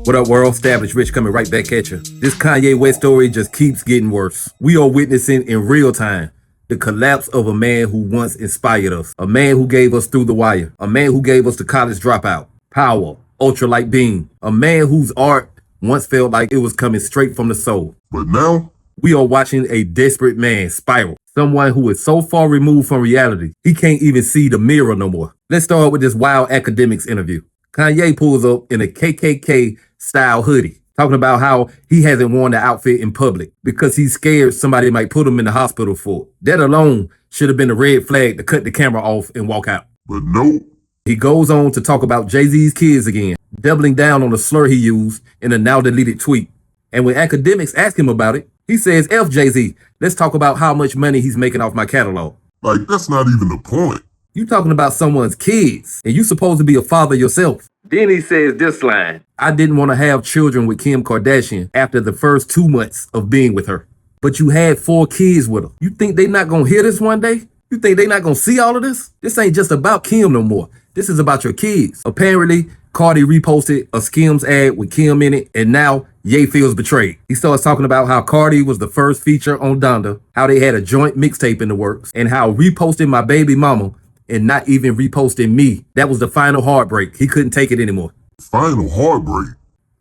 What up, world? Established Rich coming right back at you. This Kanye West story just keeps getting worse. We are witnessing in real time the collapse of a man who once inspired us, a man who gave us Through the Wire, a man who gave us The College Dropout, Power, Ultralight Beam, a man whose art once felt like it was coming straight from the soul. But now, we are watching a desperate man spiral. Someone who is so far removed from reality, he can't even see the mirror no more. Let's start with this wild Akademiks interview. Kanye pulls up in a KKK-style hoodie, talking about how he hasn't worn the outfit in public because he's scared somebody might put him in the hospital for it. That alone should have been a red flag to cut the camera off and walk out. But no. He goes on to talk about Jay-Z's kids again, doubling down on the slur he used in a now-deleted tweet. And when Akademiks ask him about it, he says, F JayZ, let's talk about how much money he's making off my catalog. Like, that's not even the point. You talking about someone's kids, and you supposed to be a father yourself. Then he says this line, I didn't want to have children with Kim Kardashian after the first 2 months of being with her. But you had 4 kids with her. You think they not gonna hear this one day? You think they not gonna see all of this? This ain't just about Kim no more. This is about your kids. Apparently, Cardi reposted a Skims ad with Kim in it, and now Ye feels betrayed. He starts talking about how Cardi was the first feature on Donda, how they had a joint mixtape in the works, and how reposting my baby mama and not even reposting me, that was the final heartbreak. He couldn't take it anymore. Final heartbreak?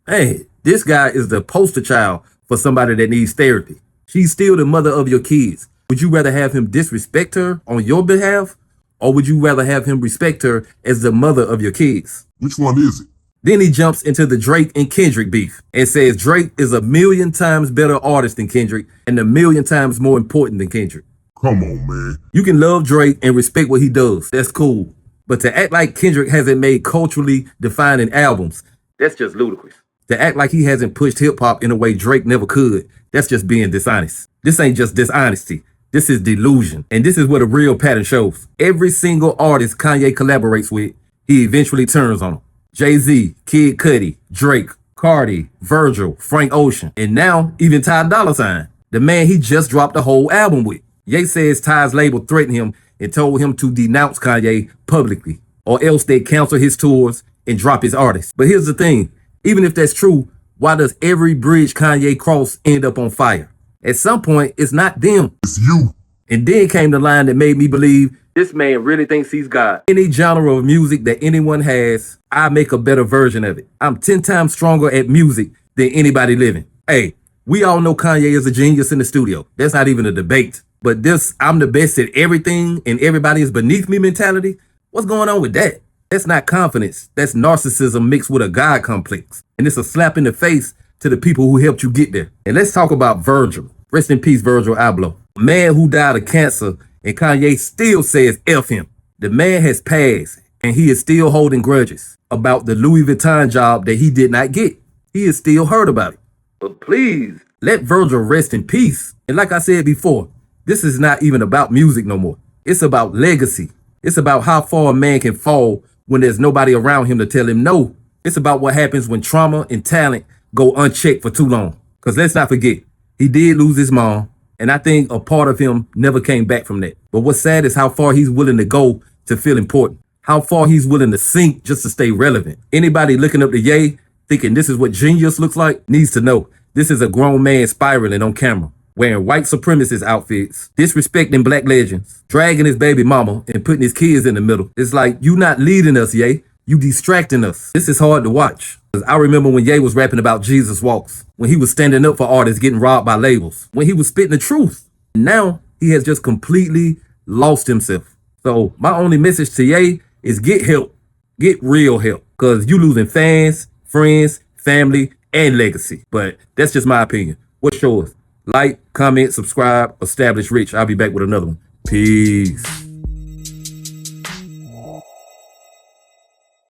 Hey, this guy is the poster child for somebody that needs therapy. She's still the mother of your kids. Would you rather have him disrespect her on your behalf, or would you rather have him respect her as the mother of your kids? Which one is it? Then he jumps into the Drake and Kendrick beef and says Drake is a million times better artist than Kendrick and a million times more important than Kendrick. Come on, man. You can love Drake and respect what he does. That's cool. But to act like Kendrick hasn't made culturally defining albums, that's just ludicrous. To act like he hasn't pushed hip hop in a way Drake never could, that's just being dishonest. This ain't just dishonesty. This is delusion. And this is what a real pattern shows. Every single artist Kanye collaborates with, he eventually turns on them. Jay-Z, Kid Cudi, Drake, Cardi, Virgil, Frank Ocean, and now even Ty Dolla $ign, the man he just dropped a whole album with. Ye says Ty's label threatened him and told him to denounce Kanye publicly, or else they'd cancel his tours and drop his artists. But here's the thing, even if that's true, why does every bridge Kanye crossed end up on fire? At some point, it's not them. It's you. And then came the line that made me believe this man really thinks he's God. Any genre of music that anyone has, I make a better version of it. I'm 10 times stronger at music than anybody living. Hey, we all know Kanye is a genius in the studio. That's not even a debate. But this, I'm the best at everything and everybody is beneath me mentality, what's going on with that? That's not confidence. That's narcissism mixed with a God complex. And it's a slap in the face to the people who helped you get there. And let's talk about Virgil. Rest in peace, Virgil Abloh. A man who died of cancer, and Kanye still says F him. The man has passed, and he is still holding grudges about the Louis Vuitton job that he did not get. He is still hurt about it. But please, let Virgil rest in peace. And like I said before, this is not even about music no more. It's about legacy. It's about how far a man can fall when there's nobody around him to tell him no. It's about what happens when trauma and talent go unchecked for too long. Because let's not forget, he did lose his mom. And I think a part of him never came back from that. But what's sad is how far he's willing to go to feel important. How far he's willing to sink just to stay relevant. Anybody looking up to Ye, thinking this is what genius looks like, needs to know this is a grown man spiraling on camera, wearing white supremacist outfits, disrespecting black legends, dragging his baby mama and putting his kids in the middle. It's like, you not leading us, Ye. You distracting us. This is hard to watch. Because I remember when Ye was rapping about Jesus walks, when he was standing up for artists getting robbed by labels, when he was spitting the truth. Now he has just completely lost himself. So my only message to Ye is get help. Get real help. Because you losing fans, friends, family, and legacy. But that's just my opinion. What's yours? Like, comment, subscribe, Established Rich. I'll be back with another one. Peace.